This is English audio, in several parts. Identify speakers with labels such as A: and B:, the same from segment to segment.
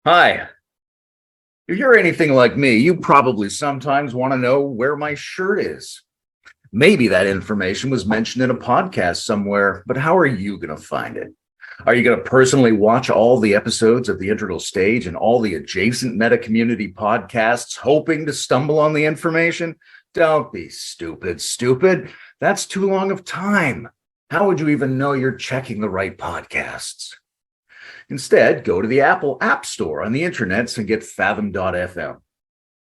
A: Hi. If you're anything like me, you probably sometimes want to know where my shirt is. Maybe that information was mentioned in a podcast somewhere, but how are you going to find it? Are you going to personally watch all the episodes of The Integral Stage and all the adjacent meta community podcasts, hoping to stumble on the information? Don't be stupid. That's too long of time. How would you even know you're checking the right podcasts? Instead, go to the Apple App Store on the internets and get Fathom.fm.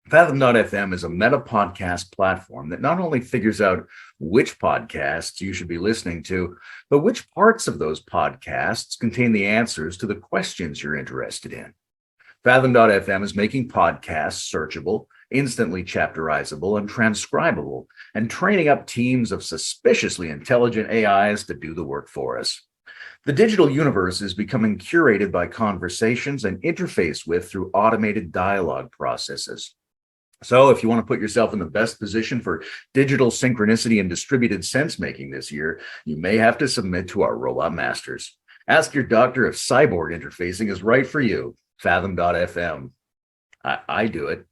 A: Fathom.fm is a meta podcast platform that not only figures out which podcasts you should be listening to, but which parts of those podcasts contain the answers to the questions you're interested in. Fathom.fm is making podcasts searchable, instantly chapterizable, and transcribable, and training up teams of suspiciously intelligent AIs to do the work for us. The digital universe is becoming curated by conversations and interfaced with through automated dialogue processes. So if you want to put yourself in the best position for digital synchronicity and distributed sense making this year, you may have to submit to our robot masters. Ask your doctor if cyborg interfacing is right for you. Fathom.fm. I do it.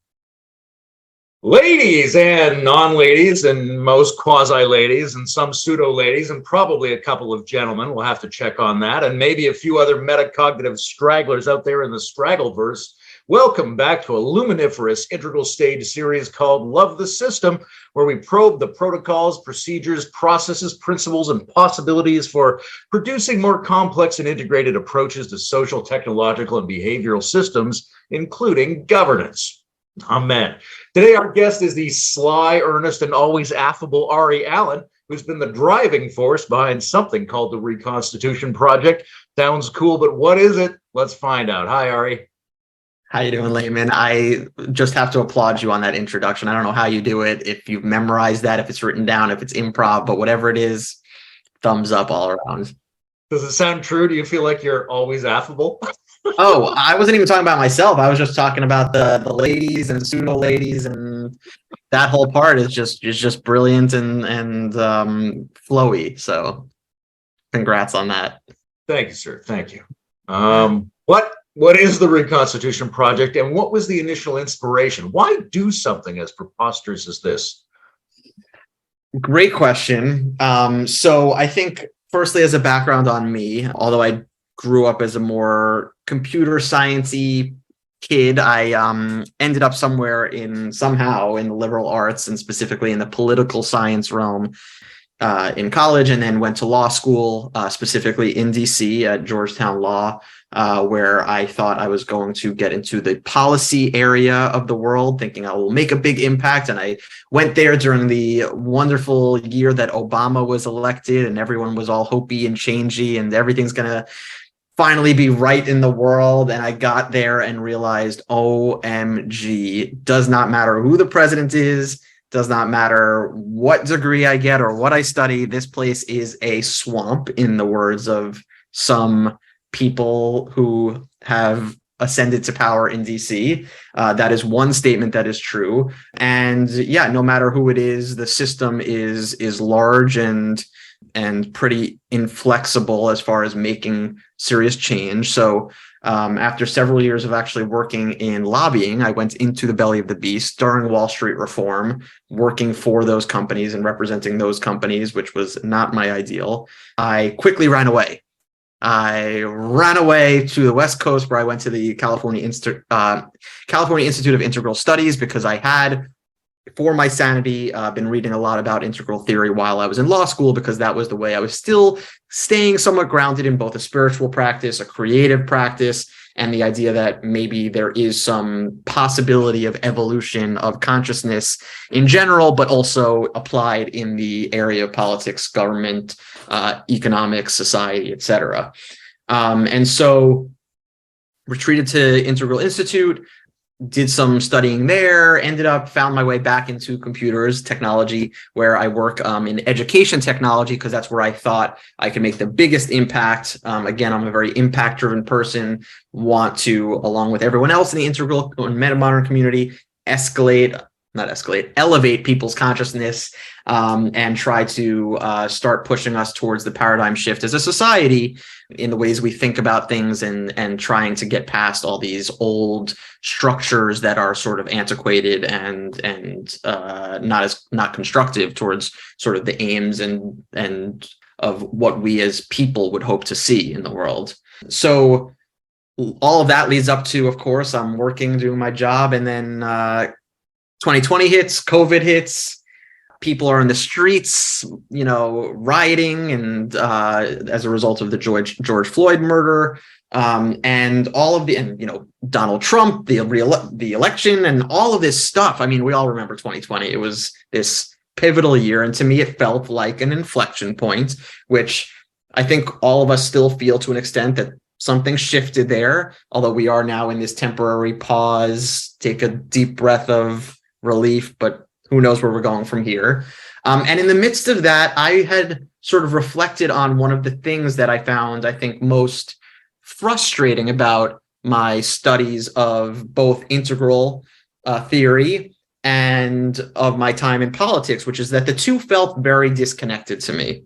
B: Ladies and non-ladies and most quasi-ladies and some pseudo-ladies and probably a couple of gentlemen, we'll have to check on that, and maybe a few other metacognitive stragglers out there in the Straggleverse. Welcome back to a luminiferous integral stage series called Love the System, where we probe the protocols, procedures, processes, principles, and possibilities for producing more complex and integrated approaches to social, technological, and behavioral systems, including governance. Amen. Today, our guest is the sly, earnest, and always affable Ari Allen, who's been the driving force behind something called the Reconstitution Project. Sounds cool, but what is it? Let's find out. Hi, Ari.
C: How you doing, Layman? I just have to applaud you on that introduction. I don't know how you do it, if you've memorized that, if it's written down, if it's improv, but whatever it is, thumbs up all around.
B: Does it sound true? Do you feel like you're always affable?
C: Oh, I wasn't even talking about myself. I was just talking about the ladies and pseudo ladies, and that whole part is just brilliant and flowy. So, congrats on that.
B: Thank you, sir. Thank you. What is the Reconstitution Project, and what was the initial inspiration? Why do something as preposterous as this?
C: Great question. So I think firstly, as a background on me, although I grew up as a more computer science-y kid, I ended up somehow in the liberal arts and specifically in the political science realm in college, and then went to law school, specifically in DC at Georgetown Law, where I thought I was going to get into the policy area of the world, thinking I will make a big impact. And I went there during the wonderful year that Obama was elected, and everyone was all hopey and changey, and everything's going to finally be right in the world. And I got there and realized, OMG, does not matter who the president is, does not matter what degree I get or what I study. This place is a swamp, in the words of some people who have ascended to power in DC. That is one statement that is true. And yeah, no matter who it is, the system is large and pretty inflexible as far as making serious change. So after several years of actually working in lobbying, I went into the belly of the beast during Wall Street reform, working for those companies and representing those companies, which was not my ideal. I quickly ran away. I ran away to the West Coast, where I went to the California Institute of Integral Studies, because I had, for my sanity, been reading a lot about integral theory while I was in law school, because that was the way I was still staying somewhat grounded in both a spiritual practice, a creative practice, and the idea that maybe there is some possibility of evolution of consciousness in general, but also applied in the area of politics, government, economics, society, etc. And so retreated to Integral Institute, did some studying there, found my way back into computers technology, where I work in education technology, because that's where I thought I could make the biggest impact. Again, I'm a very impact-driven person, want to, along with everyone else in the integral and meta-modern community, escalate elevate people's consciousness, and try to start pushing us towards the paradigm shift as a society in the ways we think about things, and trying to get past all these old structures that are sort of antiquated and not constructive towards sort of the aims and of what we as people would hope to see in the world. So all of that leads up to, of course, I'm working, doing my job, and then 2020 hits, COVID hits, people are in the streets, rioting, and as a result of the George Floyd murder, and all of Donald Trump, the election, and all of this stuff. I mean, we all remember 2020. It was this pivotal year, and to me, it felt like an inflection point, which I think all of us still feel to an extent that something shifted there, although we are now in this temporary pause, take a deep breath of relief, but who knows where we're going from here. And in the midst of that, I had sort of reflected on one of the things that I found, I think, most frustrating about my studies of both integral theory and of my time in politics, which is that the two felt very disconnected to me.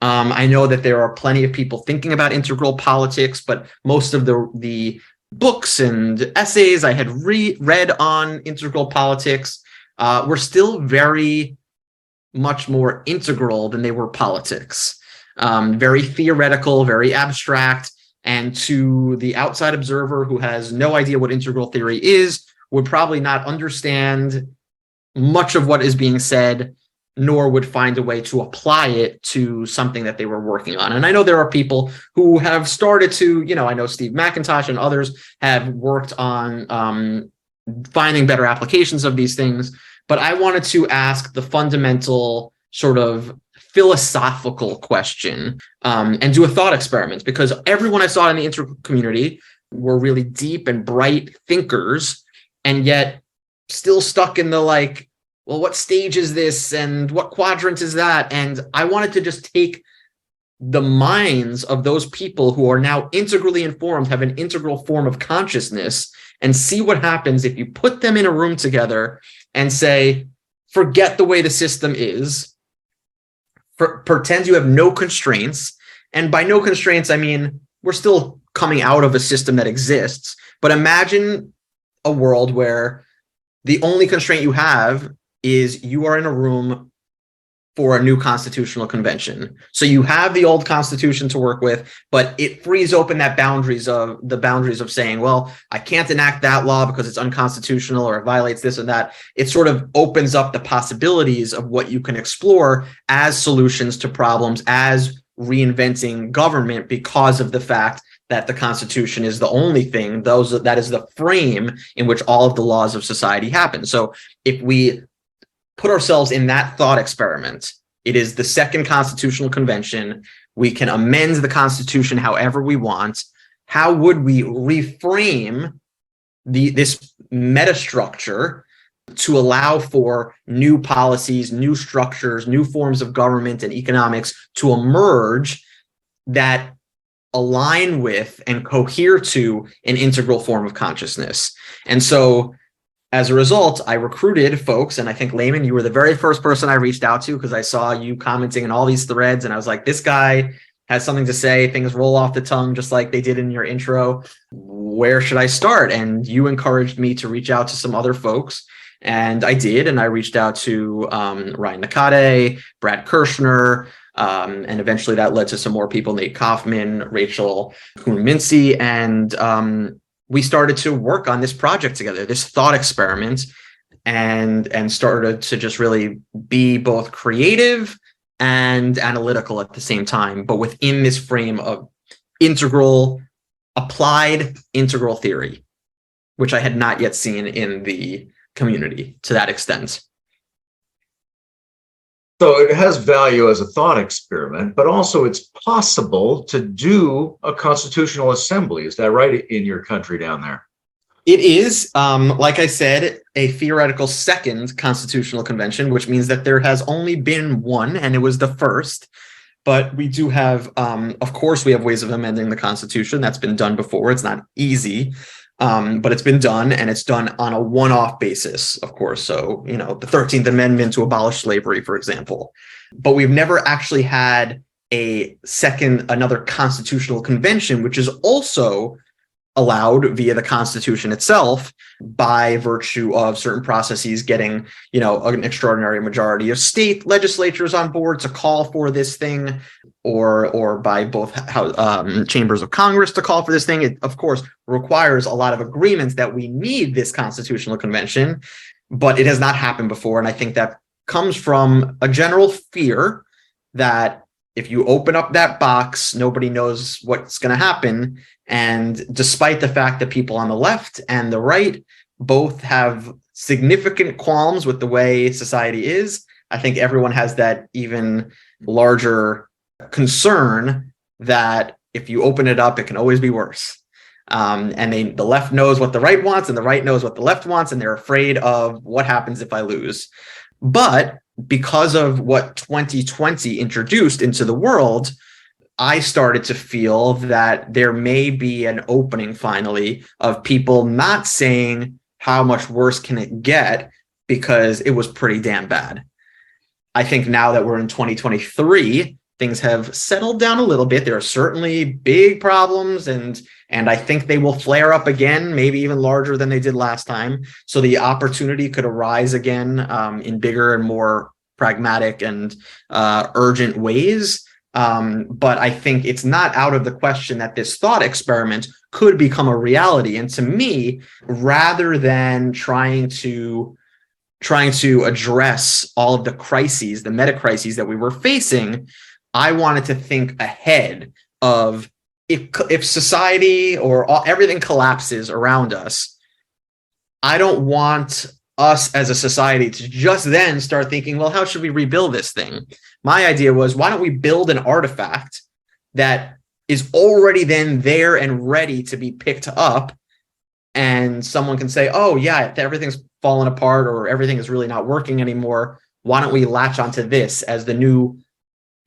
C: I know that there are plenty of people thinking about integral politics, but most of the books and essays I had read on integral politics were still very much more integral than they were politics. Very theoretical, very abstract, and to the outside observer who has no idea what integral theory is, would probably not understand much of what is being said, nor would find a way to apply it to something that they were working on. And I know there are people who have started to, I know Steve McIntosh and others have worked on finding better applications of these things, but I wanted to ask the fundamental sort of philosophical question and do a thought experiment, because everyone I saw in the integral community were really deep and bright thinkers, and yet still stuck in the well, what stage is this and what quadrant is that? And I wanted to just take the minds of those people who are now integrally informed, have an integral form of consciousness, and see what happens if you put them in a room together and say, forget the way the system is, pretend you have no constraints. And by no constraints, I mean, we're still coming out of a system that exists, but imagine a world where the only constraint you have is you are in a room for a new constitutional convention. So you have the old constitution to work with, but it frees open the boundaries of saying, well, I can't enact that law because it's unconstitutional or it violates this and that. It sort of opens up the possibilities of what you can explore as solutions to problems, as reinventing government, because of the fact that the Constitution is the only thing, that is the frame in which all of the laws of society happen. So if we put ourselves in that thought experiment, it is the second constitutional convention. We can amend the Constitution however we want. How would we reframe this metastructure to allow for new policies, new structures, new forms of government and economics to emerge that align with and cohere to an integral form of consciousness? And so as a result, I recruited folks, and I think, Layman, you were the very first person I reached out to because I saw you commenting in all these threads, and I was like, this guy has something to say, things roll off the tongue just like they did in your intro. Where should I start? And you encouraged me to reach out to some other folks, and I did, and I reached out to Ryan Nakade, Brad Kirshner, and eventually that led to some more people, Nate Kaufman, Rachel Kuhn-Mincy, and we started to work on this project together, this thought experiment, and started to just really be both creative and analytical at the same time, but within this frame of applied integral theory, which I had not yet seen in the community to that extent.
B: So it has value as a thought experiment, but also it's possible to do a constitutional assembly. Is that right, in your country down there?
C: It is, like I said, a theoretical second constitutional convention, which means that there has only been one, and it was the first. But we do have, of course, we have ways of amending the Constitution. That's been done before. It's not easy. But it's been done, and it's done on a one-off basis, of course. So, the 13th Amendment to abolish slavery, for example. But we've never actually had another constitutional convention, which is also allowed via the Constitution itself by virtue of certain processes getting, an extraordinary majority of state legislatures on board to call for this thing, or by both chambers of Congress to call for this thing. It, of course, requires a lot of agreements that we need this constitutional convention, but it has not happened before. And I think that comes from a general fear that if you open up that box, nobody knows what's going to happen. And despite the fact that people on the left and the right both have significant qualms with the way society is, I think everyone has that even larger concern that if you open it up, it can always be worse. And the left knows what the right wants, and the right knows what the left wants, and they're afraid of what happens if I lose. But because of what 2020 introduced into the world, I started to feel that there may be an opening finally of people not saying how much worse can it get, because it was pretty damn bad. I think now that we're in 2023, things have settled down a little bit. There are certainly big problems, and I think they will flare up again, maybe even larger than they did last time. So the opportunity could arise again in bigger and more pragmatic and urgent ways. But I think it's not out of the question that this thought experiment could become a reality. And to me, rather than trying to address all of the crises, the meta crises that we were facing, I wanted to think ahead of if society or everything collapses around us. I don't want us as a society to just then start thinking, well, how should we rebuild this thing? My idea was, why don't we build an artifact that is already then there and ready to be picked up, and someone can say, oh yeah, everything's fallen apart or everything is really not working anymore. Why don't we latch onto this as the new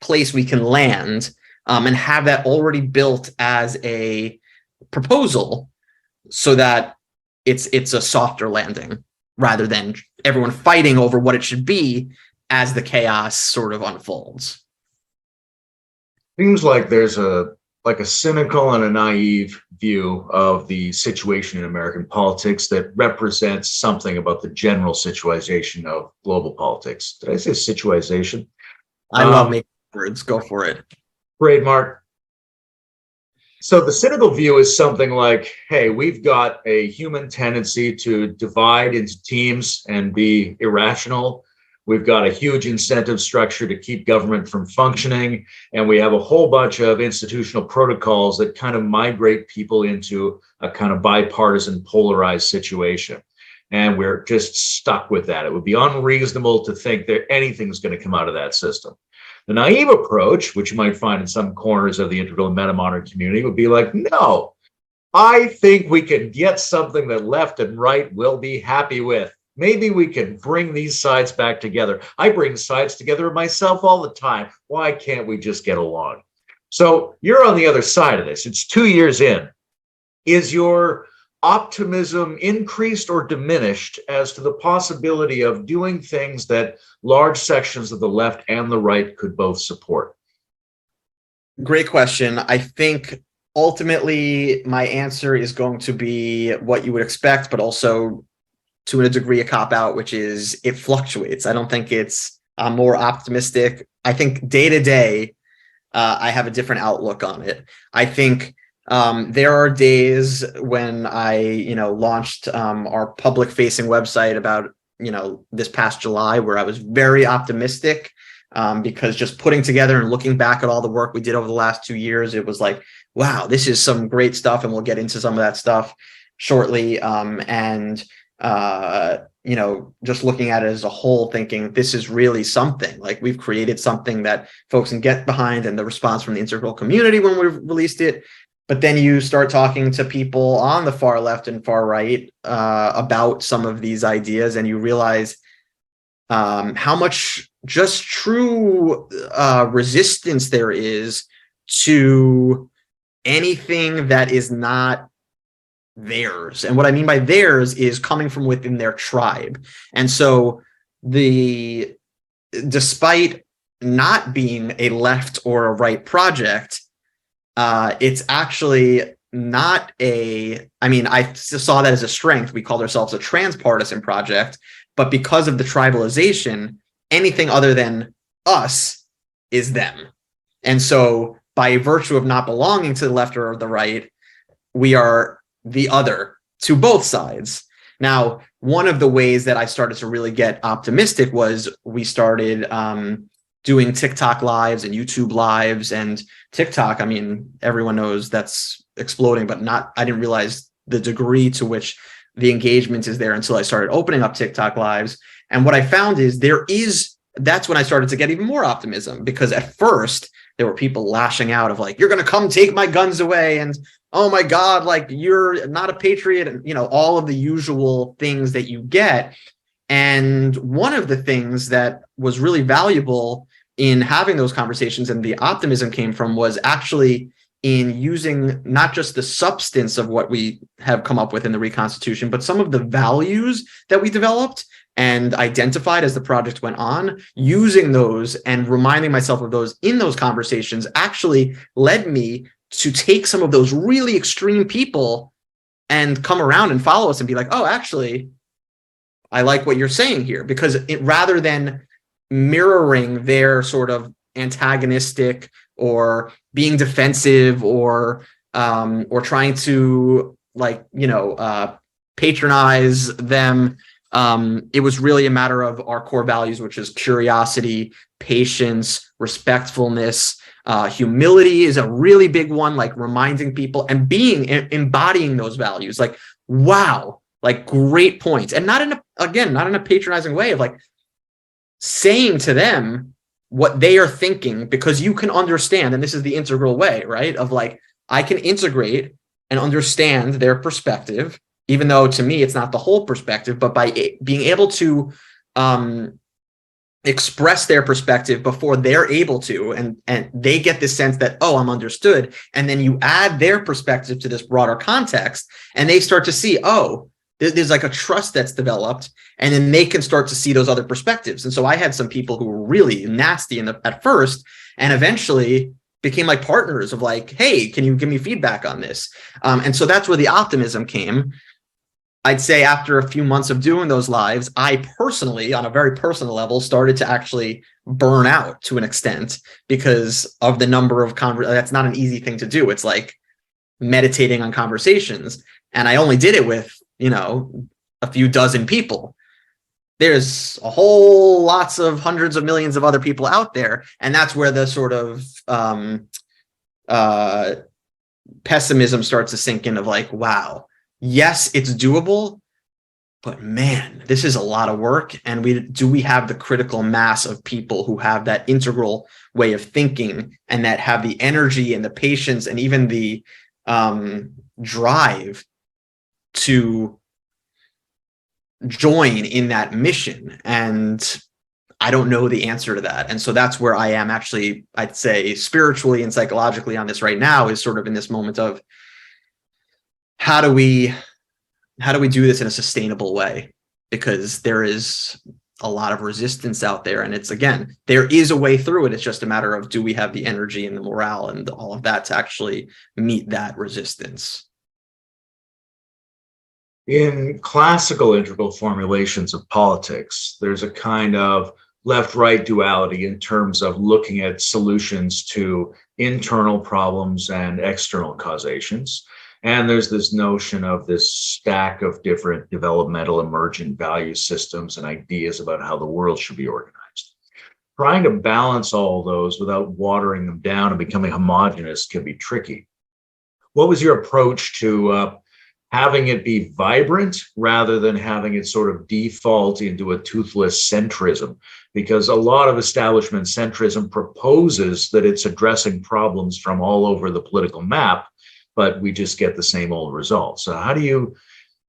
C: place we can land, and have that already built as a proposal, so that it's a softer landing rather than everyone fighting over what it should be as the chaos sort of unfolds.
B: Seems like there's a cynical and a naive view of the situation in American politics that represents something about the general situation of global politics. Did I say situation?
C: I love making words. Go for it.
B: Trademark. So the cynical view is something like, hey, we've got a human tendency to divide into teams and be irrational. We've got a huge incentive structure to keep government from functioning. And we have a whole bunch of institutional protocols that kind of migrate people into a kind of bipartisan polarized situation. And we're just stuck with that. It would be unreasonable to think that anything's going to come out of that system. The naive approach, which you might find in some corners of the integral and meta-modern community, would be like, no, I think we can get something that left and right will be happy with. Maybe we can bring these sides back together. I bring sides together myself all the time. Why can't we just get along? So you're on the other side of this. It's 2 years in. Is your optimism increased or diminished as to the possibility of doing things that large sections of the left and the right could both support?
C: Great question. I think ultimately my answer is going to be what you would expect, but also to a degree a cop-out, which is it fluctuates. I don't think it's more optimistic. I think day to day, I have a different outlook on it. I think there are days when I, launched our public-facing website about, this past July, where I was very optimistic, because just putting together and looking back at all the work we did over the last 2 years, it was like, wow, this is some great stuff, and we'll get into some of that stuff shortly. Just looking at it as a whole, thinking this is really something. Like, we've created something that folks can get behind, and the response from the integral community when we released it. But then you start talking to people on the far left and far right about some of these ideas, and you realize how much just true resistance there is to anything that is not theirs. And what I mean by theirs is coming from within their tribe. And so despite not being a left or a right project, it's actually not I saw that as a strength. We called ourselves a transpartisan project, but because of the tribalization, anything other than us is them. And so by virtue of not belonging to the left or the right, we are the other to both sides. Now, one of the ways that I started to really get optimistic was we started doing TikTok lives and YouTube lives. And TikTok, everyone knows that's exploding, but I didn't realize the degree to which the engagement is there until I started opening up TikTok lives. And what I found is that's when I started to get even more optimism, because at first there were people lashing out of like, you're going to come take my guns away. And oh my God, like you're not a patriot, and all of the usual things that you get. And one of the things that was really valuable in having those conversations and the optimism came from was actually in using not just the substance of what we have come up with in the Reconstitution, but some of the values that we developed and identified as the project went on. Using those and reminding myself of those in those conversations actually led me to take some of those really extreme people and come around and follow us and be like, oh, actually, I like what you're saying here, because rather than mirroring their sort of antagonistic or being defensive or trying to patronize them, it was really a matter of our core values, which is curiosity, patience, respectfulness. Humility is a really big one, like reminding people and embodying those values. Like, wow, like great points. And not in a patronizing way of like saying to them what they are thinking, because you can understand, and this is the integral way, right? Of like, I can integrate and understand their perspective, even though to me, it's not the whole perspective, but by being able to express their perspective before they're able to, and they get this sense that, oh, I'm understood. And then you add their perspective to this broader context and they start to see, oh, there's like a trust that's developed, and then they can start to see those other perspectives. And so I had some people who were really nasty at first, and eventually became like partners of like, hey, can you give me feedback on this? And so that's where the optimism came. I'd say after a few months of doing those lives, I personally, on a very personal level, started to actually burn out to an extent because of the number of that's not an easy thing to do. It's like meditating on conversations. And I only did it with, a few dozen people. There's a whole lots of hundreds of millions of other people out there. And that's where the sort of pessimism starts to sink in of like, wow, yes, it's doable, but man, this is a lot of work. And we have the critical mass of people who have that integral way of thinking and that have the energy and the patience and even the drive to join in that mission? And I don't know the answer to that. And so that's where I am actually, I'd say spiritually and psychologically on this right now, is sort of in this moment of how do we do this in a sustainable way? Because there is a lot of resistance out there. And it's, again, there is a way through it. It's just a matter of, do we have the energy and the morale and all of that to actually meet that resistance?
B: In classical integral formulations of politics, there's a kind of left-right duality in terms of looking at solutions to internal problems and external causations. And there's this notion of this stack of different developmental emergent value systems and ideas about how the world should be organized. Trying to balance all those without watering them down and becoming homogenous can be tricky. What was your approach to having it be vibrant rather than having it sort of default into a toothless centrism? Because a lot of establishment centrism proposes that it's addressing problems from all over the political map, but we just get the same old results. So how do you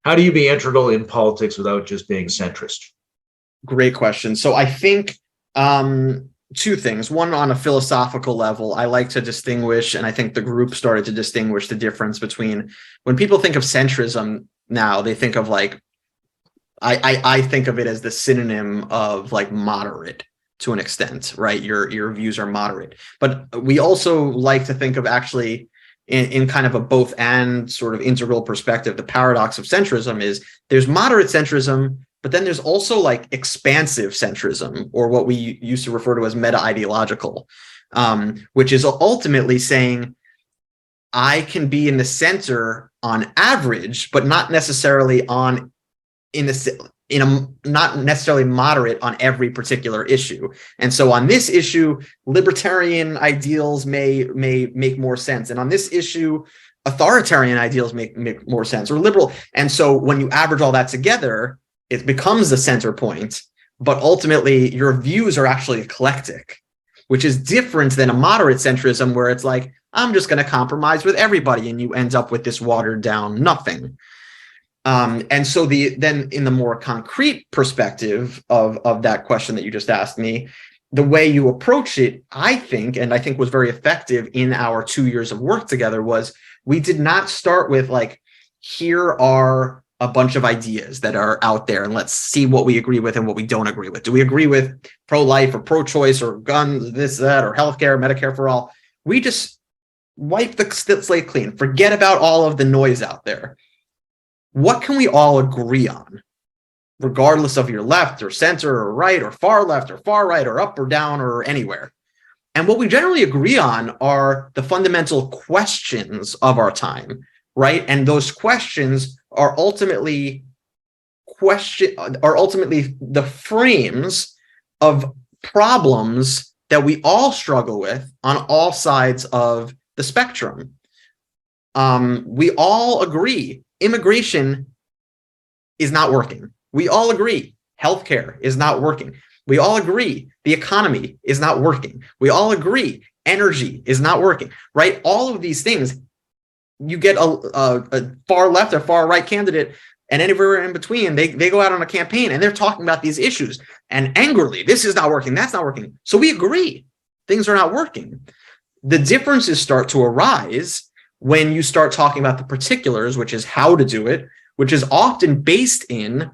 B: be integral in politics without just being centrist?
C: Great question. So I think two things. One, on a philosophical level, I like to distinguish, and I think the group started to distinguish the difference between when people think of centrism now, they think of like, I think of it as the synonym of like moderate to an extent, right? Your views are moderate. But we also like to think of actually in kind of a both and sort of integral perspective. The paradox of centrism is there's moderate centrism, but then there's also like expansive centrism, or what we used to refer to as meta-ideological, which is ultimately saying I can be in the center on average, but not necessarily not necessarily moderate on every particular issue. And so on this issue, libertarian ideals may make more sense. And on this issue, authoritarian ideals make more sense, or liberal. And so when you average all that together, it becomes the center point, but ultimately your views are actually eclectic, which is different than a moderate centrism where it's like, I'm just going to compromise with everybody, and you end up with this watered down nothing. And so then in the more concrete perspective of that question that you just asked me, the way you approach it, I think was very effective in our 2 years of work together, was we did not start with like, here are a bunch of ideas that are out there and let's see what we agree with and what we don't agree with. Do we agree with pro-life or pro-choice or guns, this, that, or healthcare, Medicare for all? We just wipe the slate clean, forget about all of the noise out there. What can we all agree on, regardless of your left or center or right or far left or far right or up or down or anywhere? And what we generally agree on are the fundamental questions of our time, right? And those questions are ultimately the frames of problems that we all struggle with on all sides of the spectrum. We all agree immigration is not working. We all agree healthcare is not working. We all agree the economy is not working. We all agree energy is not working, right? All of these things, you get a far left or far right candidate, and anywhere in between, they go out on a campaign and they're talking about these issues and angrily, this is not working, that's not working. So we agree things are not working. The differences start to arise when you start talking about the particulars, which is how to do it, which is often based in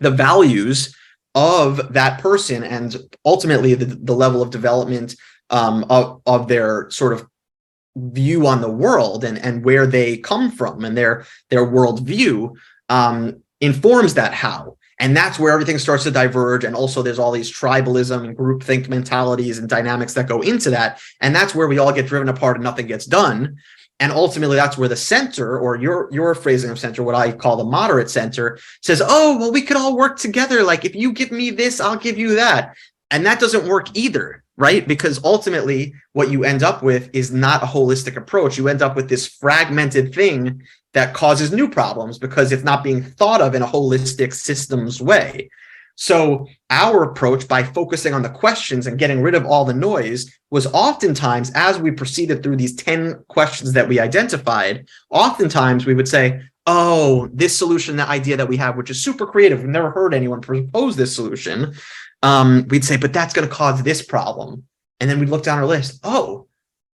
C: the values of that person and ultimately the level of development of their sort of view on the world and where they come from, and their worldview informs that how. And that's where everything starts to diverge. And also there's all these tribalism and groupthink mentalities and dynamics that go into that. And that's where we all get driven apart and nothing gets done. And ultimately that's where the center, or your phrasing of center, what I call the moderate center, says, oh, well, we could all work together. Like if you give me this, I'll give you that. And that doesn't work either, right? Because ultimately what you end up with is not a holistic approach. You end up with this fragmented thing that causes new problems because it's not being thought of in a holistic systems way. So our approach, by focusing on the questions and getting rid of all the noise, was oftentimes, as we proceeded through these 10 questions that we identified, oftentimes we would say, oh, this solution, that idea that we have, which is super creative, we've never heard anyone propose this solution. We'd say, but that's going to cause this problem. And then we'd look down our list. Oh,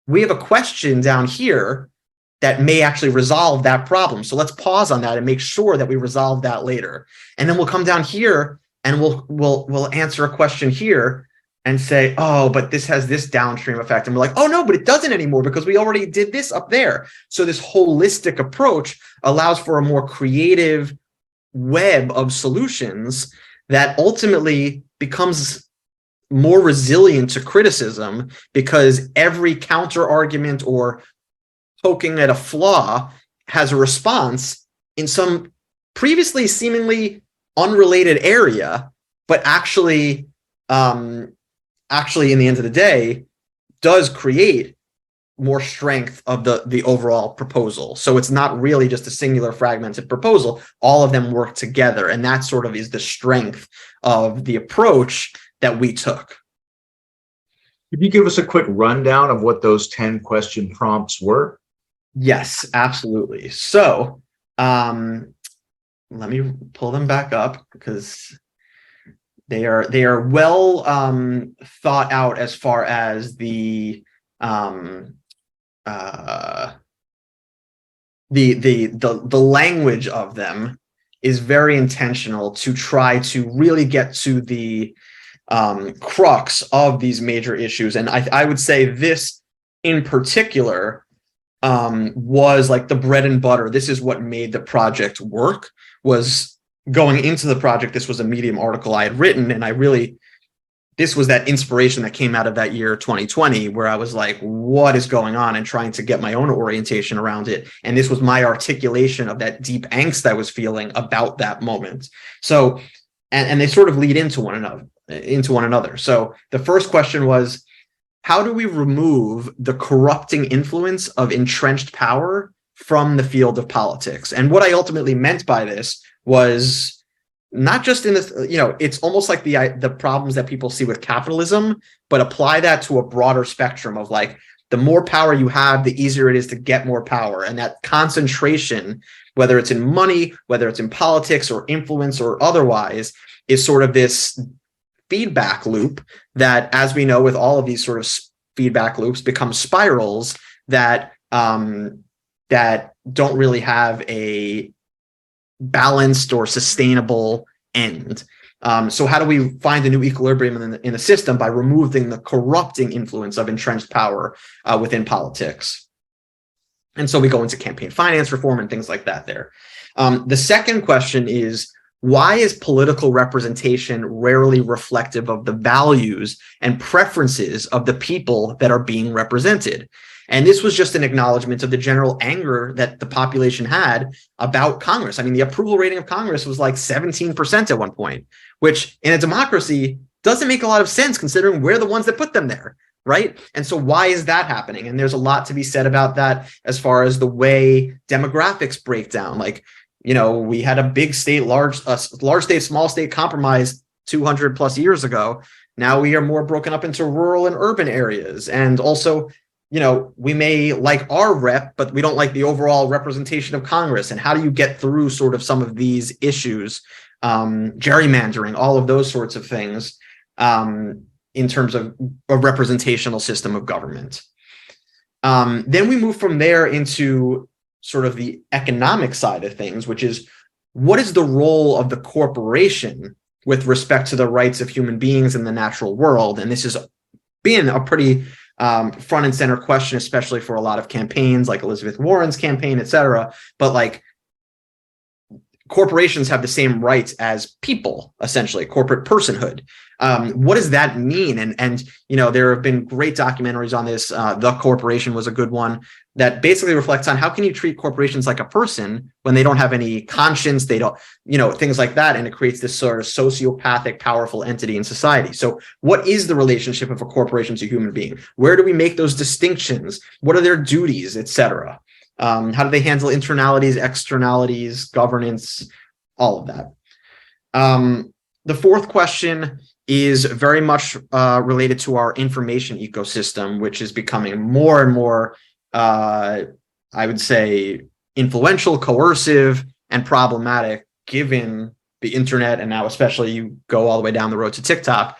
C: we have a question down here that may actually resolve that problem. So let's pause on that and make sure that we resolve that later. And then we'll come down here and we'll answer a question here and say, oh, but this has this downstream effect. And we're like, oh no, but it doesn't anymore because we already did this up there. So this holistic approach allows for a more creative web of solutions that ultimately becomes more resilient to criticism, because every counter argument or poking at a flaw has a response in some previously seemingly unrelated area, but actually in the end of the day does create more strength of the overall proposal. So it's not really just a singular fragmented proposal. All of them work together. And that sort of is the strength of the approach that we took.
B: Could you give us a quick rundown of what those 10 question prompts were?
C: Yes, absolutely. So let me pull them back up, because They are well thought out as far as the language of them is very intentional to try to really get to the crux of these major issues. And I would say this in particular was like the bread and butter. This is what made the project work. Was going into the project, this was a Medium article I had written, and this was that inspiration that came out of that year 2020, where I was like, what is going on, and trying to get my own orientation around it. And this was my articulation of that deep angst I was feeling about that moment. So, and they sort of lead into one another. So the first question was, how do we remove the corrupting influence of entrenched power from the field of politics? And what I ultimately meant by this was not just in this, it's almost like the problems that people see with capitalism, but apply that to a broader spectrum of like, the more power you have, the easier it is to get more power. And that concentration, whether it's in money, whether it's in politics or influence or otherwise, is sort of this feedback loop that, as we know with all of these sort of feedback loops, become spirals that that don't really have a balanced or sustainable end. So how do we find a new equilibrium in the system? By removing the corrupting influence of entrenched power within politics. And so we go into campaign finance reform and things like that there. The second question is, why is political representation rarely reflective of the values and preferences of the people that are being represented? And this was just an acknowledgement of the general anger that the population had about Congress. I mean, the approval rating of Congress was like 17% at one point, which in a democracy doesn't make a lot of sense considering we're the ones that put them there, right? And so why is that happening? And there's a lot to be said about that as far as the way demographics break down. Like, we had a big state, large state, small state compromise 200 plus years ago. Now we are more broken up into rural and urban areas. And also, we may like our rep, but we don't like the overall representation of Congress. And how do you get through sort of some of these issues, gerrymandering, all of those sorts of things, in terms of a representational system of government? Then we move from there into sort of the economic side of things, which is, what is the role of the corporation with respect to the rights of human beings in the natural world? And this has been a pretty front and center question, especially for a lot of campaigns like Elizabeth Warren's campaign, et cetera. But like, corporations have the same rights as people, essentially, corporate personhood. What does that mean? And there have been great documentaries on this. The Corporation was a good one that basically reflects on how can you treat corporations like a person when they don't have any conscience, they don't, things like that. And it creates this sort of sociopathic, powerful entity in society. So what is the relationship of a corporation to a human being? Where do we make those distinctions? What are their duties, et cetera? How do they handle internalities, externalities, governance, all of that? The fourth question is very much related to our information ecosystem, which is becoming more and more, I would say, influential, coercive, and problematic, given the internet, and now especially you go all the way down the road to TikTok.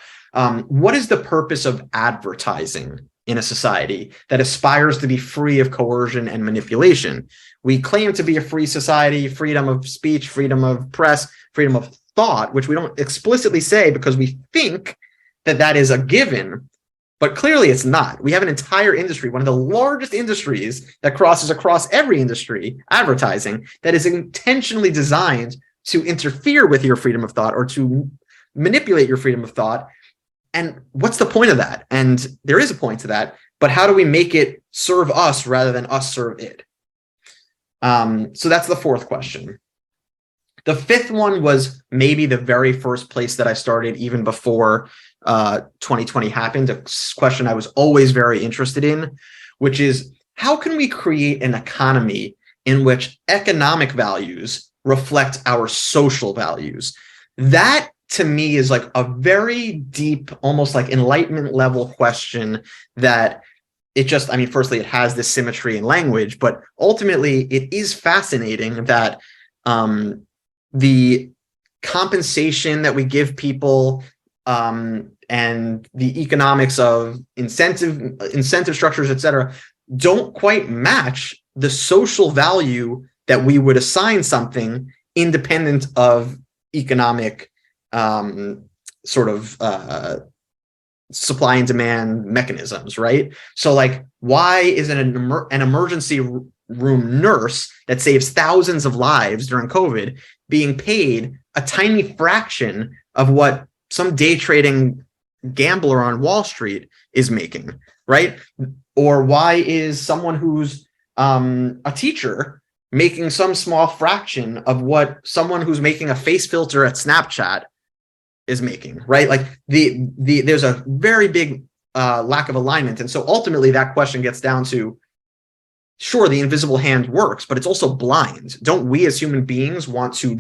C: What is the purpose of advertising in a society that aspires to be free of coercion and manipulation? We claim to be a free society, freedom of speech, freedom of press, freedom of thought, which we don't explicitly say because we think that that is a given, but clearly it's not. We have an entire industry, one of the largest industries that crosses across every industry, advertising, that is intentionally designed to interfere with your freedom of thought or to manipulate your freedom of thought. And what's the point of that? And there is a point to that, but how do we make it serve us rather than us serve it? So that's the fourth question. The fifth one was maybe the very first place that I started even before 2020 happened, a question I was always very interested in, which is, how can we create an economy in which economic values reflect our social values? That, to me, is like a very deep, almost like Enlightenment level question that firstly, it has this symmetry in language, but ultimately it is fascinating that the compensation that we give people, and the economics of incentive structures, et cetera, don't quite match the social value that we would assign something independent of economic supply and demand mechanisms, right? So like, why is an emergency room nurse that saves thousands of lives during COVID being paid a tiny fraction of what some day trading gambler on Wall Street is making, right? Or why is someone who's a teacher making some small fraction of what someone who's making a face filter at Snapchat is making, right? Like there's a very big lack of alignment. And so ultimately that question gets down to, sure, the invisible hand works, but it's also blind. Don't we as human beings want to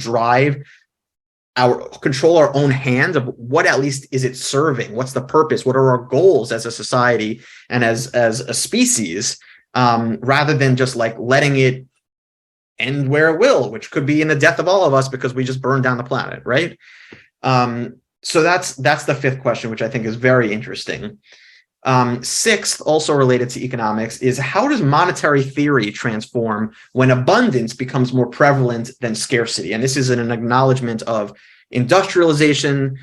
C: control our own hand of what at least is it serving? What's the purpose? What are our goals as a society and as a species, rather than just like letting it end where it will, which could be in the death of all of us because we just burned down the planet, right? So that's the fifth question, which I think is very interesting. Sixth, also related to economics, is how does monetary theory transform when abundance becomes more prevalent than scarcity? And this is an acknowledgement of industrialization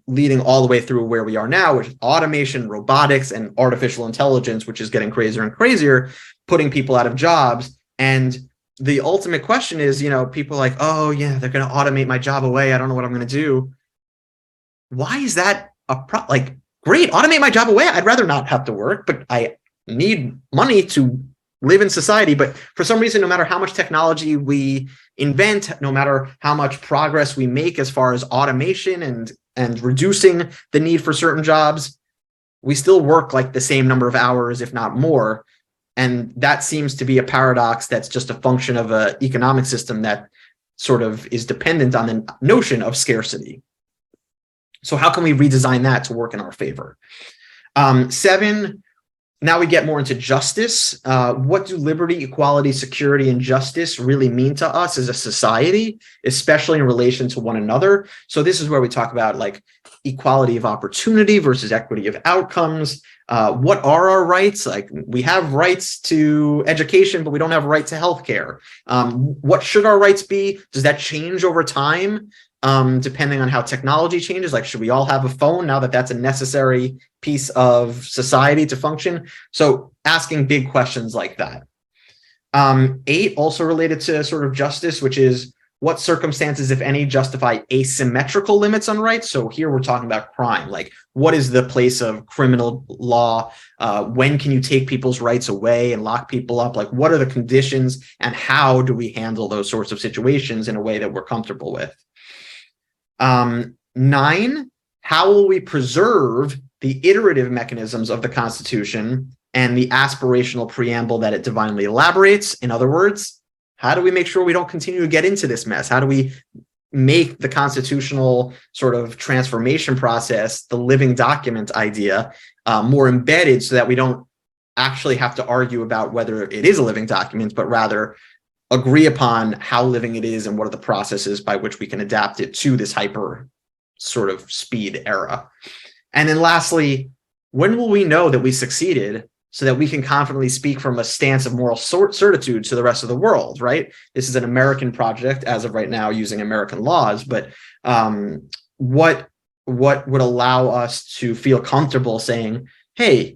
C: leading all the way through where we are now, which is automation, robotics, and artificial intelligence, which is getting crazier and crazier, putting people out of jobs. And the ultimate question is, people are like, oh yeah, they're going to automate my job away. I don't know what I'm going to do. Why is that great, automate my job away. I'd rather not have to work, but I need money to live in society. But for some reason, no matter how much technology we invent, no matter how much progress we make as far as automation and reducing the need for certain jobs, we still work like the same number of hours, if not more. And that seems to be a paradox that's just a function of an economic system that sort of is dependent on the notion of scarcity. So how can we redesign that to work in our favor? 7, now we get more into justice. What do liberty, equality, security, and justice really mean to us as a society, especially in relation to one another? So this is where we talk about like equality of opportunity versus equity of outcomes. What are our rights? Like we have rights to education, but we don't have a right to healthcare. What should our rights be? Does that change over time? Depending on how technology changes, like should we all have a phone now that that's a necessary piece of society to function? So asking big questions like that. 8, also related to sort of justice, which is what circumstances, if any, justify asymmetrical limits on rights? So here we're talking about crime, like what is the place of criminal law? When can you take people's rights away and lock people up? Like what are the conditions and how do we handle those sorts of situations in a way that we're comfortable with? 9, how will we preserve the iterative mechanisms of the Constitution and the aspirational preamble that it divinely elaborates? In other words, how do we make sure we don't continue to get into this mess? How do we make the constitutional sort of transformation process, the living document idea, more embedded so that we don't actually have to argue about whether it is a living document, but rather agree upon how living it is and what are the processes by which we can adapt it to this hyper sort of speed era. And then lastly, when will we know that we succeeded so that we can confidently speak from a stance of moral certitude to the rest of the world, right? This is an American project as of right now using American laws, but what would allow us to feel comfortable saying, hey,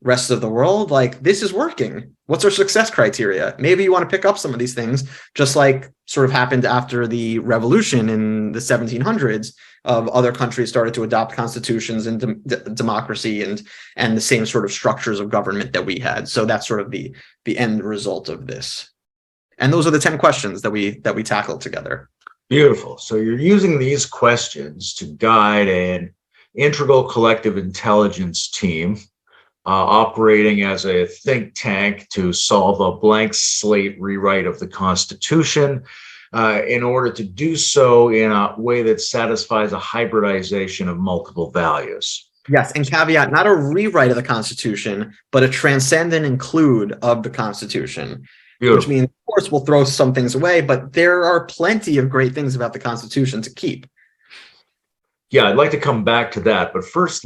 C: rest of the world, like this is working. What's our success criteria? Maybe you want to pick up some of these things, just like sort of happened after the revolution in the 1700s of other countries started to adopt constitutions and democracy and the same sort of structures of government that we had. So that's sort of the end result of this. And those are the 10 questions that we tackled together.
B: Beautiful. So you're using these questions to guide an integral collective intelligence team operating as a think tank to solve a blank slate rewrite of the Constitution in order to do so in a way that satisfies a hybridization of multiple values.
C: Yes, and caveat, not a rewrite of the Constitution, but a transcend and include of the Constitution. Beautiful. Which means, of course, we'll throw some things away, but there are plenty of great things about the Constitution to keep.
B: Yeah, I'd like to come back to that. But first,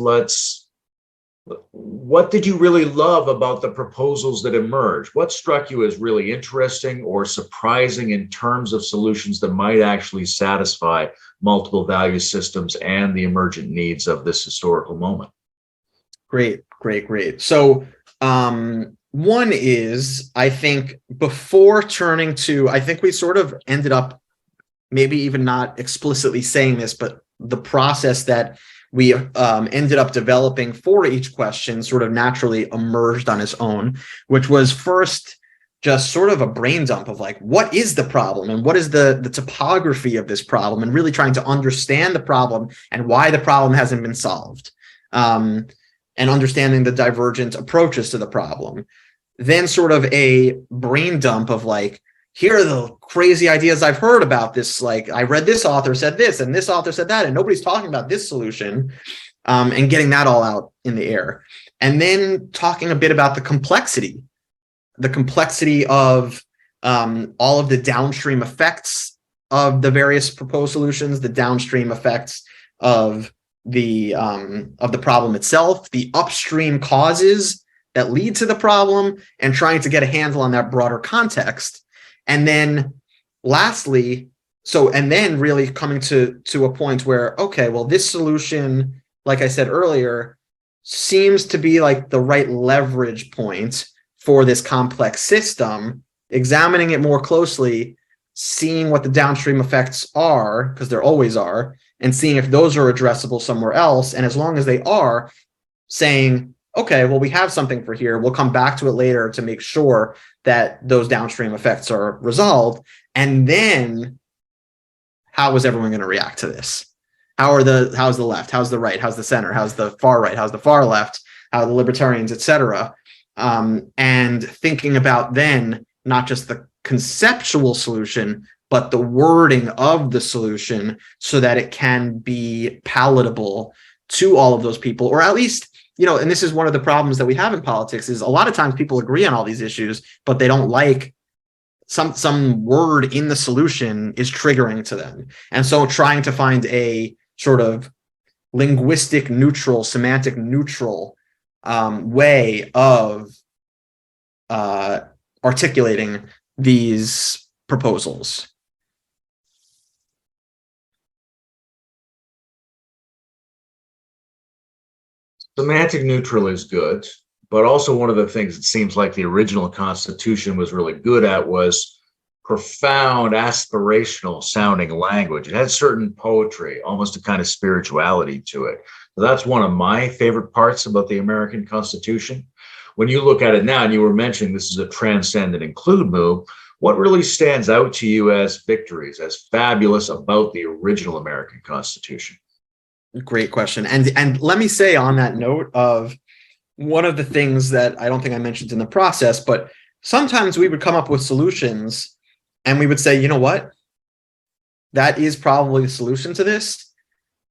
B: what did you really love about the proposals that emerged? What struck you as really interesting or surprising in terms of solutions that might actually satisfy multiple value systems and the emergent needs of this historical moment?
C: Great. So, one is, I think before turning to, I think we sort of ended up maybe even not explicitly saying this, but the process that we ended up developing for each question sort of naturally emerged on its own, which was first just sort of a brain dump of like, what is the problem and what is the topography of this problem, and really trying to understand the problem and why the problem hasn't been solved, and understanding the divergent approaches to the problem. Then sort of a brain dump of like, here are the crazy ideas I've heard about this. Like, I read this author said this and this author said that, and nobody's talking about this solution, and getting that all out in the air. And then talking a bit about the complexity of all of the downstream effects of the various proposed solutions, the downstream effects of the problem itself, the upstream causes that lead to the problem, and trying to get a handle on that broader context. And then lastly, and then really coming to a point where, okay, well, this solution, like I said earlier, seems to be like the right leverage point for this complex system, examining it more closely, seeing what the downstream effects are, because there always are, and seeing if those are addressable somewhere else. And as long as they are, saying, okay, well, we have something for here. We'll come back to it later to make sure that those downstream effects are resolved. And then how is everyone going to react to this? How's the left? How's the right? How's the center? How's the far right? How's the far left? How are the libertarians, etc. And thinking about then not just the conceptual solution, but the wording of the solution so that it can be palatable to all of those people, or at least, and this is one of the problems that we have in politics, is a lot of times people agree on all these issues, but they don't like some word in the solution is triggering to them. And so trying to find a sort of linguistic neutral, semantic neutral way of articulating these proposals.
B: Semantic neutral is good, but also one of the things it seems like the original Constitution was really good at was profound, aspirational sounding language. It had certain poetry, almost a kind of spirituality to it. So that's one of my favorite parts about the American Constitution. When you look at it now, and you were mentioning this is a transcend and include move, what really stands out to you as victories, as fabulous about the original American Constitution?
C: Great question. And let me say on that note of one of the things that I don't think I mentioned in the process, but sometimes we would come up with solutions and we would say, you know what? That is probably the solution to this,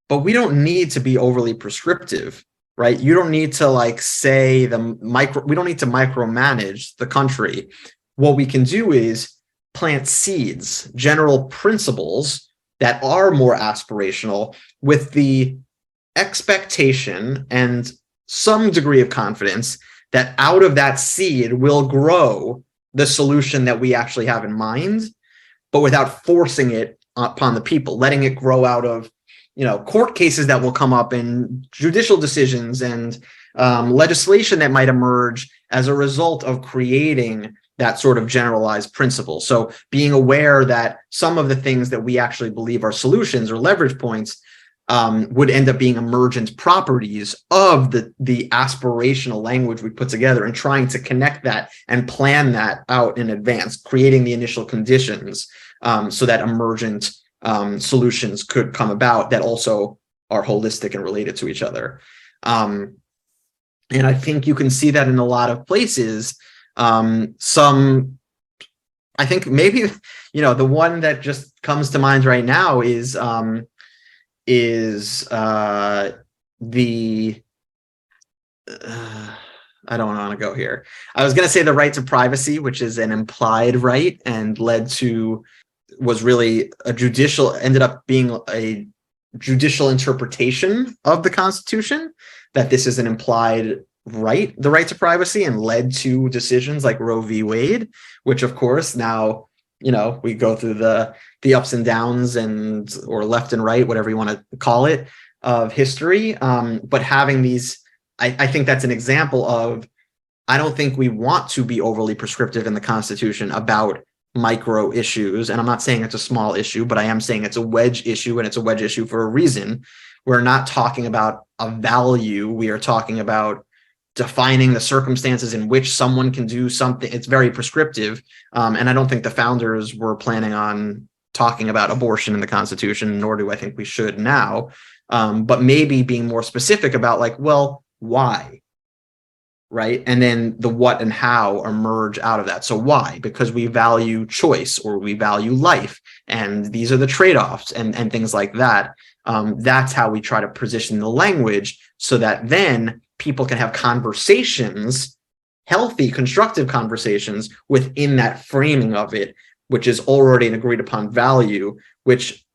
C: but we don't need to be overly prescriptive, right? You don't need to we don't need to micromanage the country. What we can do is plant seeds, general principles that are more aspirational, with the expectation and some degree of confidence that out of that seed will grow the solution that we actually have in mind, but without forcing it upon the people, letting it grow out of, court cases that will come up and judicial decisions and legislation that might emerge as a result of creating that sort of generalized principle. So being aware that some of the things that we actually believe are solutions or leverage points would end up being emergent properties of the aspirational language we put together, and trying to connect that and plan that out in advance, creating the initial conditions so that emergent solutions could come about that also are holistic and related to each other. And I think you can see that in a lot of places. I think maybe, the one that just comes to mind right now is I don't want to go here. I was going to say the right to privacy, which is an implied right and was really ended up being a judicial interpretation of the Constitution, that this is an implied right, the right to privacy, and led to decisions like Roe v. Wade, which of course now, we go through the ups and downs or left and right, whatever you want to call it, of history. But having these, I think that's an example of, I don't think we want to be overly prescriptive in the Constitution about micro issues. And I'm not saying it's a small issue, but I am saying it's a wedge issue, and it's a wedge issue for a reason. We're not talking about a value. We are talking about defining the circumstances in which someone can do something. It's very prescriptive. And I don't think the founders were planning on talking about abortion in the Constitution, nor do I think we should now. But maybe being more specific about why? Right? And then the what and how emerge out of that. So why? Because we value choice, or we value life, and these are the trade-offs and things like that. That's how we try to position the language, so that then people can have conversations, healthy, constructive conversations within that framing of it, which is already an agreed upon value, which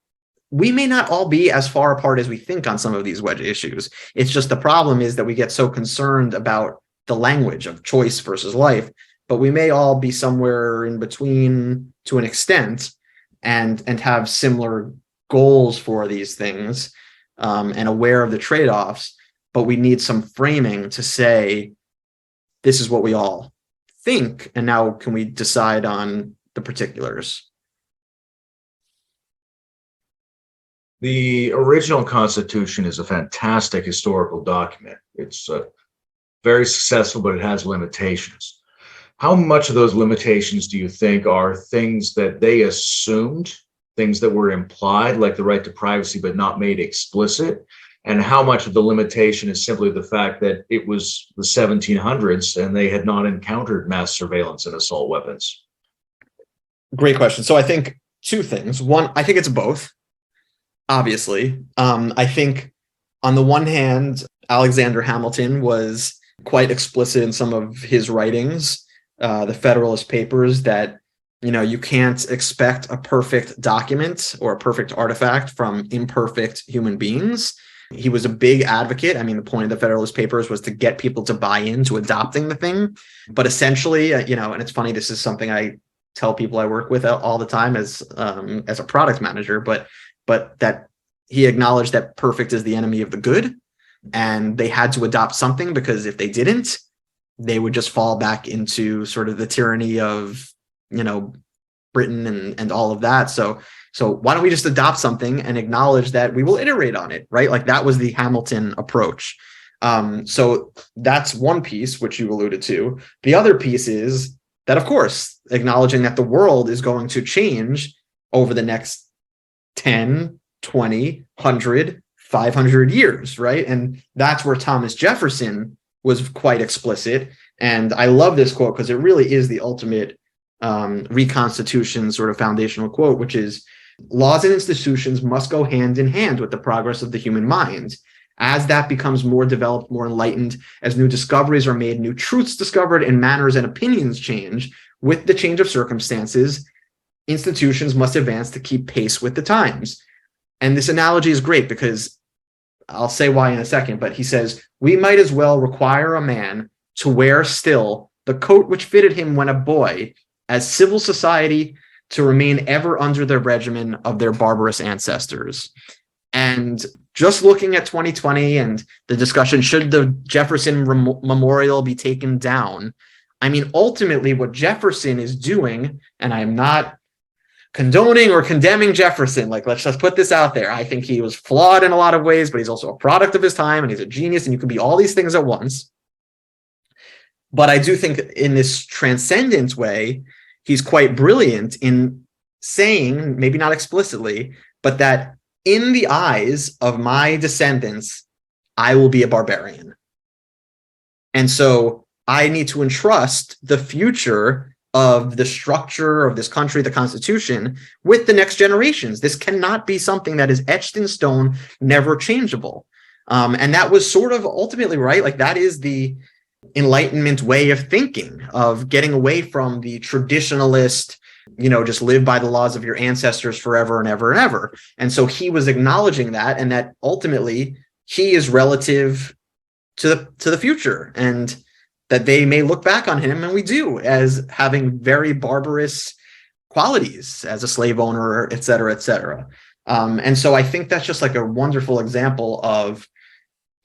C: we may not all be as far apart as we think on some of these wedge issues. It's just the problem is that we get so concerned about the language of choice versus life, but we may all be somewhere in between to an extent, and have similar goals for these things, and aware of the trade-offs, but we need some framing to say, this is what we all think, and now can we decide on the particulars?
B: The original Constitution is a fantastic historical document. It's very successful, but it has limitations. How much of those limitations do you think are things that they assumed, things that were implied, like the right to privacy, but not made explicit? And how much of the limitation is simply the fact that it was the 1700s and they had not encountered mass surveillance and assault weapons?
C: Great question. So I think two things. One, I think it's both, obviously. I think on the one hand, Alexander Hamilton was quite explicit in some of his writings, the Federalist Papers, that you can't expect a perfect document or a perfect artifact from imperfect human beings. He was a big advocate. I mean, the point of the Federalist Papers was to get people to buy into adopting the thing. But essentially, and it's funny, this is something I tell people I work with all the time as a product manager, but that he acknowledged that perfect is the enemy of the good. And they had to adopt something, because if they didn't, they would just fall back into sort of the tyranny of, Britain and all of that. So why don't we just adopt something and acknowledge that we will iterate on it, right? Like that was the Hamilton approach. So that's one piece, which you alluded to. The other piece is that, of course, acknowledging that the world is going to change over the next 10, 20, 100, 500 years, right? And that's where Thomas Jefferson was quite explicit. And I love this quote because it really is the ultimate Reconstitution sort of foundational quote, which is, laws and institutions must go hand in hand with the progress of the human mind. As that becomes more developed, more enlightened, as new discoveries are made, new truths discovered, and manners and opinions change, with the change of circumstances, institutions must advance to keep pace with the times. And this analogy is great because I'll say why in a second, but he says, we might as well require a man to wear still the coat which fitted him when a boy, as civil society to remain ever under the regimen of their barbarous ancestors. And just looking at 2020 and the discussion, should the Jefferson Memorial be taken down? I mean, ultimately what Jefferson is doing, and I'm not condoning or condemning Jefferson, like, let's just put this out there. I think he was flawed in a lot of ways, but he's also a product of his time and he's a genius, and you can be all these things at once. But I do think in this transcendent way, he's quite brilliant in saying, maybe not explicitly, but that in the eyes of my descendants, I will be a barbarian. And so I need to entrust the future of the structure of this country, the Constitution, with the next generations. This cannot be something that is etched in stone, never changeable. And that was sort of ultimately right. Like, that is the Enlightenment way of thinking, of getting away from the traditionalist, just live by the laws of your ancestors forever and ever and ever. And so he was acknowledging that, and that ultimately he is relative to the future, and that they may look back on him, and we do, as having very barbarous qualities as a slave owner, et cetera, et cetera. And so I think that's just like a wonderful example of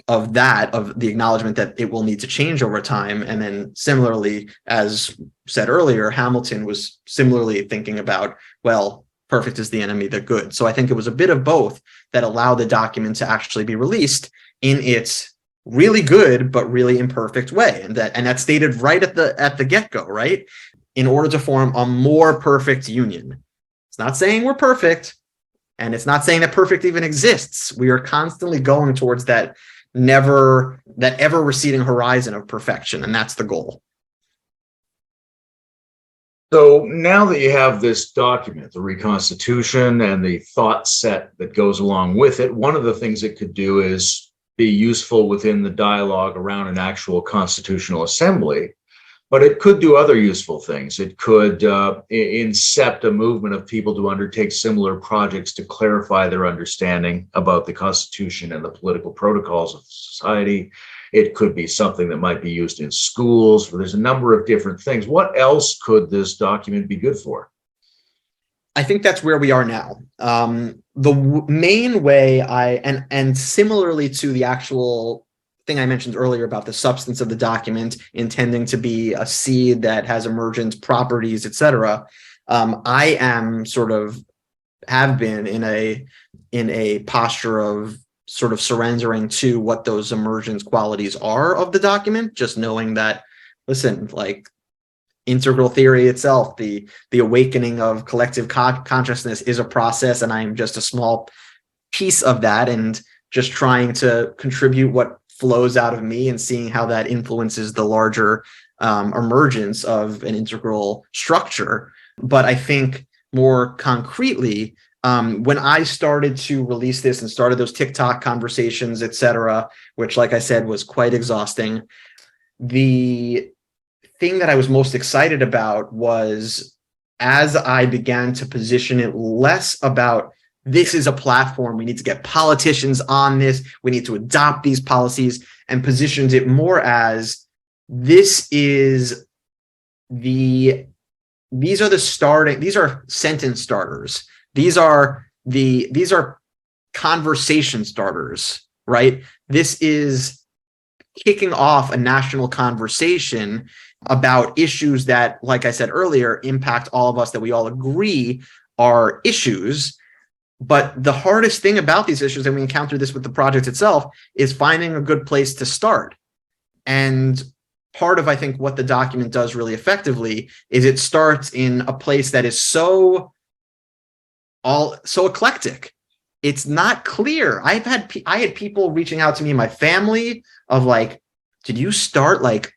C: the acknowledgement that it will need to change over time. And then similarly, as said earlier, Hamilton was similarly thinking about, well, perfect is the enemy of the good. So I think it was a bit of both that allowed the document to actually be released in its really good but really imperfect way. And that's stated right at the get-go, right? In order to form a more perfect union. It's not saying we're perfect, and it's not saying that perfect even exists. We are constantly going towards that ever receding horizon of perfection, and that's the goal.
B: So now that you have this document, the Reconstitution, and the thought set that goes along with it, one of the things it could do is be useful within the dialogue around an actual constitutional assembly. But it could do other useful things. It could incept a movement of people to undertake similar projects to clarify their understanding about the Constitution and the political protocols of society. It could be something that might be used in schools. There's a number of different things. What else could this document be good for?
C: I think that's where we are now. The main way and similarly to the actual thing I mentioned earlier about the substance of the document intending to be a seed that has emergent properties, etc. I am have been in a posture of sort of surrendering to what those emergent qualities are of the document, just knowing that, listen, like integral theory itself, the awakening of collective consciousness is a process, and I am just a small piece of that, and just trying to contribute what flows out of me and seeing how that influences the larger emergence of an integral structure. But I think more concretely, when I started to release this and started those TikTok conversations, etc., which, like I said, was quite exhausting, the thing that I was most excited about was, as I began to position it less about, this is a platform, we need to get politicians on this, we need to adopt these policies, and positioned it more as, these are sentence starters. These are conversation starters, right? This is kicking off a national conversation about issues that, like I said earlier, impact all of us, that we all agree are issues. But the hardest thing about these issues, and we encounter this with the project itself, is finding a good place to start. And part of, I think, what the document does really effectively is it starts in a place that is so eclectic. It's not clear. I had people reaching out to me in my family of like, did you start like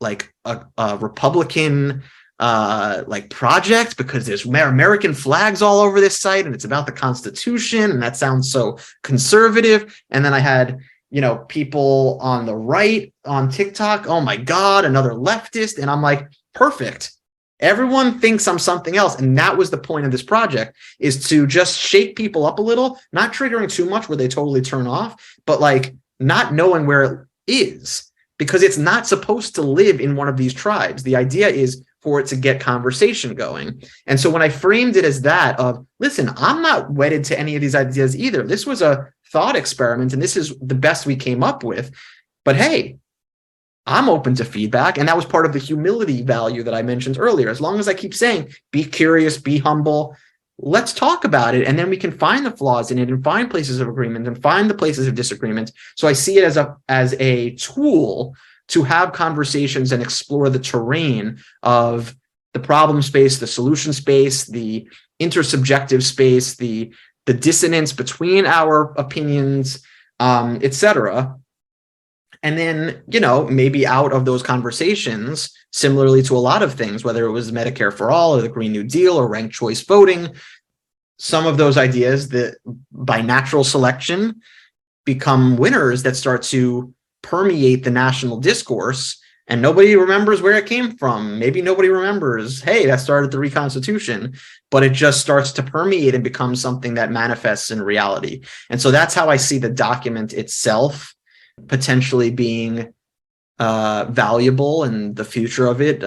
C: a Republican project because there's American flags all over this site and it's about the Constitution and that sounds so conservative? And then I had, people on the right on TikTok, oh my God, another leftist. And I'm like, perfect. Everyone thinks I'm something else. And that was the point of this project, is to just shake people up a little, not triggering too much where they totally turn off, but like not knowing where it is, because it's not supposed to live in one of these tribes. The idea is for it to get conversation going. And so when I framed it as that of, listen, I'm not wedded to any of these ideas either. This was a thought experiment and this is the best we came up with. But hey, I'm open to feedback. And that was part of the humility value that I mentioned earlier. As long as I keep saying, be curious, be humble, let's talk about it. And then we can find the flaws in it and find places of agreement and find the places of disagreement. So I see it as a tool to have conversations and explore the terrain of the problem space, the solution space, the intersubjective space, the dissonance between our opinions, etc. And then, maybe out of those conversations, similarly to a lot of things, whether it was Medicare for all or the Green New Deal or ranked choice voting, some of those ideas that by natural selection become winners that start to permeate the national discourse and nobody remembers where it came from. Maybe nobody remembers, hey, that started the Reconstitution, but it just starts to permeate and become something that manifests in reality. And so that's how I see the document itself potentially being valuable and the future of it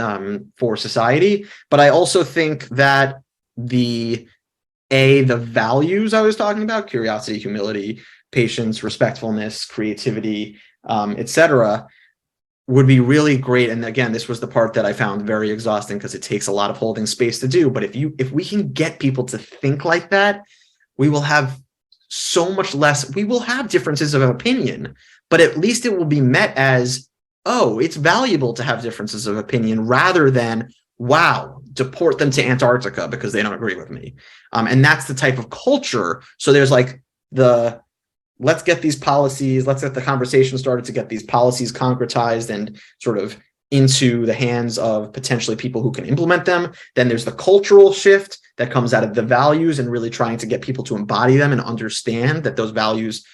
C: for society. But I also think that the values I was talking about, curiosity, humility, patience, respectfulness, creativity, etc., would be really great. And again, this was the part that I found very exhausting because it takes a lot of holding space to do. But if we can get people to think like that, we will have so much less. We will have differences of opinion, but at least it will be met as, oh, it's valuable to have differences of opinion, rather than, wow, deport them to Antarctica because they don't agree with me. And that's the type of culture. So there's like let's get these policies, let's get the conversation started to get these policies concretized and sort of into the hands of potentially people who can implement them. Then there's the cultural shift that comes out of the values and really trying to get people to embody them and understand that those values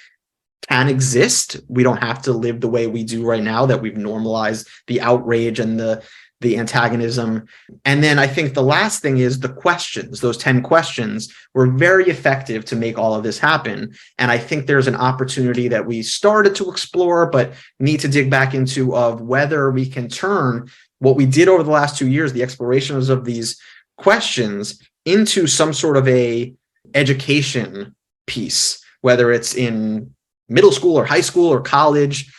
C: can exist. We don't have to live the way we do right now, that we've normalized the outrage and the antagonism. And then I think the last thing is the questions. Those 10 questions were very effective to make all of this happen. And I think there's an opportunity that we started to explore, but need to dig back into, of whether we can turn what we did over the last 2 years, the explorations of these questions, into some sort of a education piece, whether it's in middle school or high school or college.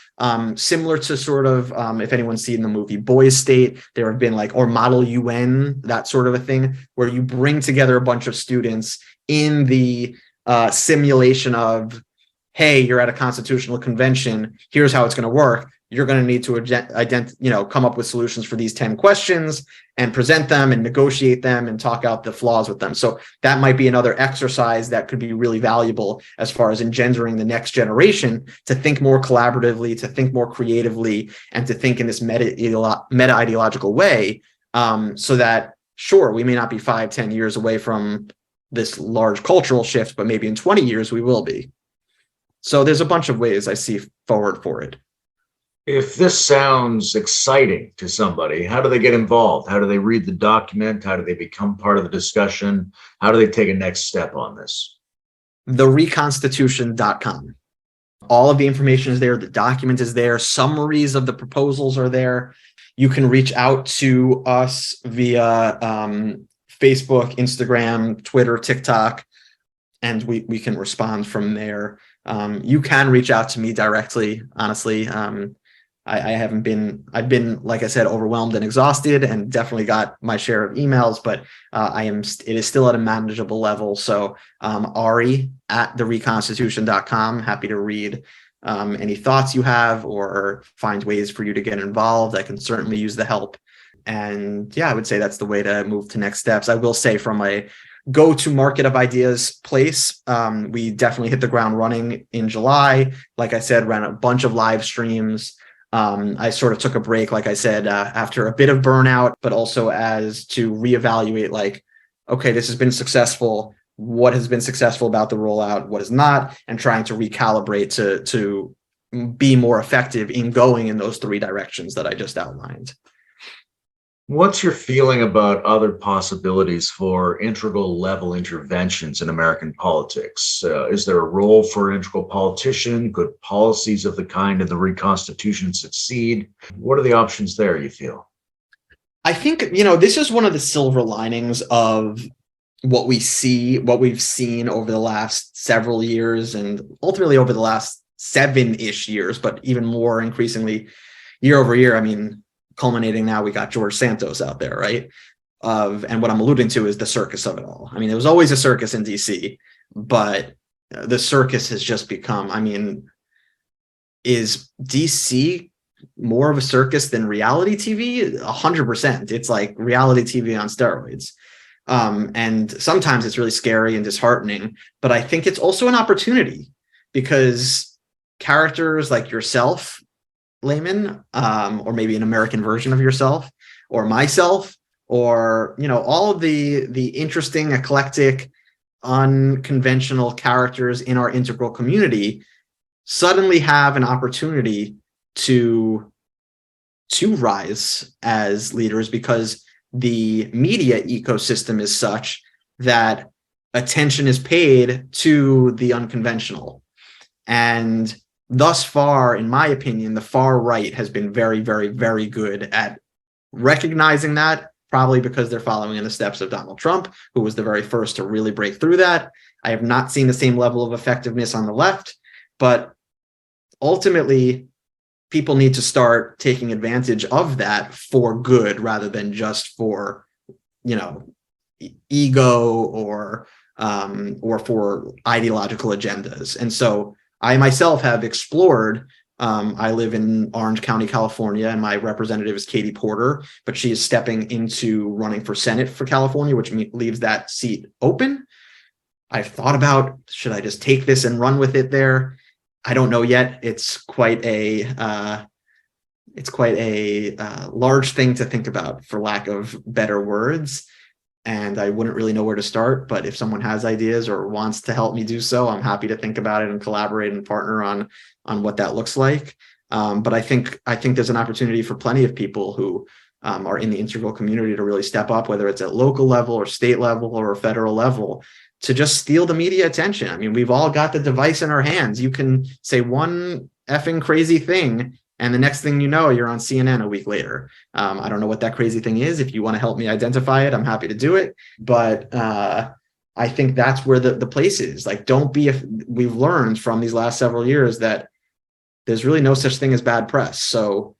C: Similar to sort of, if anyone's seen the movie Boys State, there have been like, or Model UN, that sort of a thing, where you bring together a bunch of students in the simulation of, hey, you're at a constitutional convention, here's how it's going to work. You're going to need to come up with solutions for these 10 questions and present them and negotiate them and talk out the flaws with them. So that might be another exercise that could be really valuable as far as engendering the next generation to think more collaboratively, to think more creatively, and to think in this meta-ideological way, so that, sure, we may not be 5-10 years away from this large cultural shift, but maybe in 20 years we will be. So there's a bunch of ways I see forward for it.
B: If this sounds exciting to somebody, how do they get involved? How do they read the document? How do they become part of the discussion? How do they take a next step on this?
C: Reconstitution.com. All of the information is there. The document is there. Summaries of the proposals are there. You can reach out to us via Facebook, Instagram, Twitter, TikTok, and we can respond from there. You can reach out to me directly, honestly. I've been, like I said, overwhelmed and exhausted, and definitely got my share of emails, but it is still at a manageable level. So Ari at thereconstitution.com, happy to read any thoughts you have or find ways for you to get involved. I can certainly use the help. And yeah, I would say that's the way to move to next steps. I will say, from a go-to-market of ideas place, we definitely hit the ground running in July. Like I said, ran a bunch of live streams. I sort of took a break, like I said, after a bit of burnout, but also as to reevaluate, like, okay, this has been successful. What has been successful about the rollout? What is not? And trying to recalibrate to be more effective in going in those 3 directions that I just outlined.
B: What's your feeling about other possibilities for integral level interventions in American politics? Is there a role for an integral politician? Could policies of the kind of the Reconstitution succeed? What are the options there, you feel?
C: I think, this is one of the silver linings of what we've seen over the last several years, and ultimately over the last 7-ish years, but even more increasingly year over year. I mean, culminating now, we got George Santos out there, right? And what I'm alluding to is the circus of it all. I mean, there was always a circus in DC, but the circus has just become, is DC more of a circus than reality TV? 100%. It's like reality TV on steroids. And sometimes it's really scary and disheartening, but I think it's also an opportunity, because characters like yourself, Layman, or maybe an American version of yourself, or myself, or all of the interesting, eclectic, unconventional characters in our integral community suddenly have an opportunity to to rise as leaders because the media ecosystem is such that attention is paid to the unconventional. And thus far, in my opinion, the far right has been very, very, very good at recognizing that, probably because they're following in the steps of Donald Trump, who was the very first to really break through that. I have not seen the same level of effectiveness on the left, but ultimately, people need to start taking advantage of that for good rather than just for, ego or for ideological agendas. And so I myself have explored. I live in Orange County, California, and my representative is Katie Porter, but she is stepping into running for Senate for California, which leaves that seat open. I've thought about, should I just take this and run with it there? I don't know yet. It's quite a large thing to think about, for lack of better words. And I wouldn't really know where to start. But if someone has ideas or wants to help me do so, I'm happy to think about it and collaborate and partner on what that looks like. But I think there's an opportunity for plenty of people who are in the integral community to really step up, whether it's at local level or state level or federal level, to just steal the media attention. I mean, we've all got the device in our hands. You can say one effing crazy thing, and the next thing you know, you're on CNN a week later. I don't know what that crazy thing is. If you want to help me identify it, I'm happy to do it. But I think that's where the place is. Like, we've learned from these last several years that there's really no such thing as bad press. So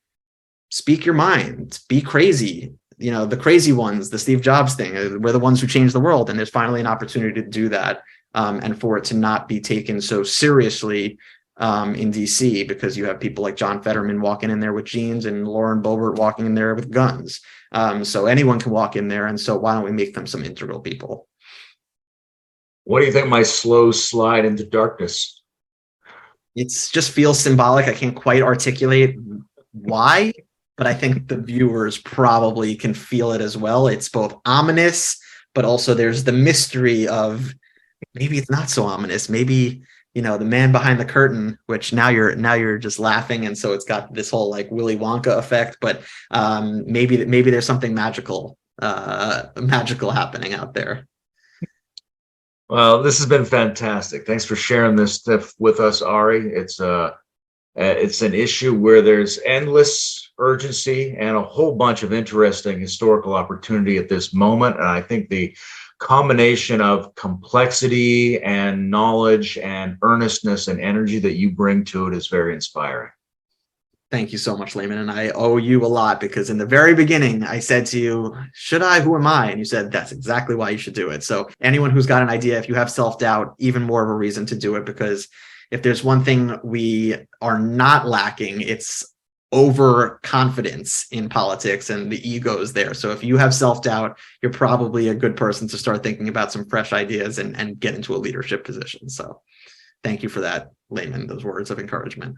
C: speak your mind, be crazy. The crazy ones, the Steve Jobs thing, we're the ones who changed the world. And there's finally an opportunity to do that, and for it to not be taken so seriously in DC, because you have people like John Fetterman walking in there with jeans and Lauren Boebert walking in there with guns. So anyone can walk in there. And so why don't we make them some integral people?
B: What do you think my slow slide into darkness?
C: It just feels symbolic. I can't quite articulate why, but I think the viewers probably can feel it as well. It's both ominous, but also there's the mystery of maybe it's not so ominous. Maybe, the man behind the curtain, which now you're just laughing. And so it's got this whole like Willy Wonka effect, but maybe there's something magical happening out there.
B: Well, this has been fantastic. Thanks for sharing this stuff with us, Ari. It's an issue where there's endless urgency and a whole bunch of interesting historical opportunity at this moment. And I think the combination of complexity and knowledge and earnestness and energy that you bring to it is very inspiring.
C: Thank you so much, Layman. And I owe you a lot, because in the very beginning, I said to you, should I? Who am I? And you said, that's exactly why you should do it. So anyone who's got an idea, if you have self-doubt, even more of a reason to do it, because if there's one thing we are not lacking, it's overconfidence in politics and the egos there. So if you have self-doubt, you're probably a good person to start thinking about some fresh ideas and get into a leadership position. So thank you for that, Layman, those words of encouragement.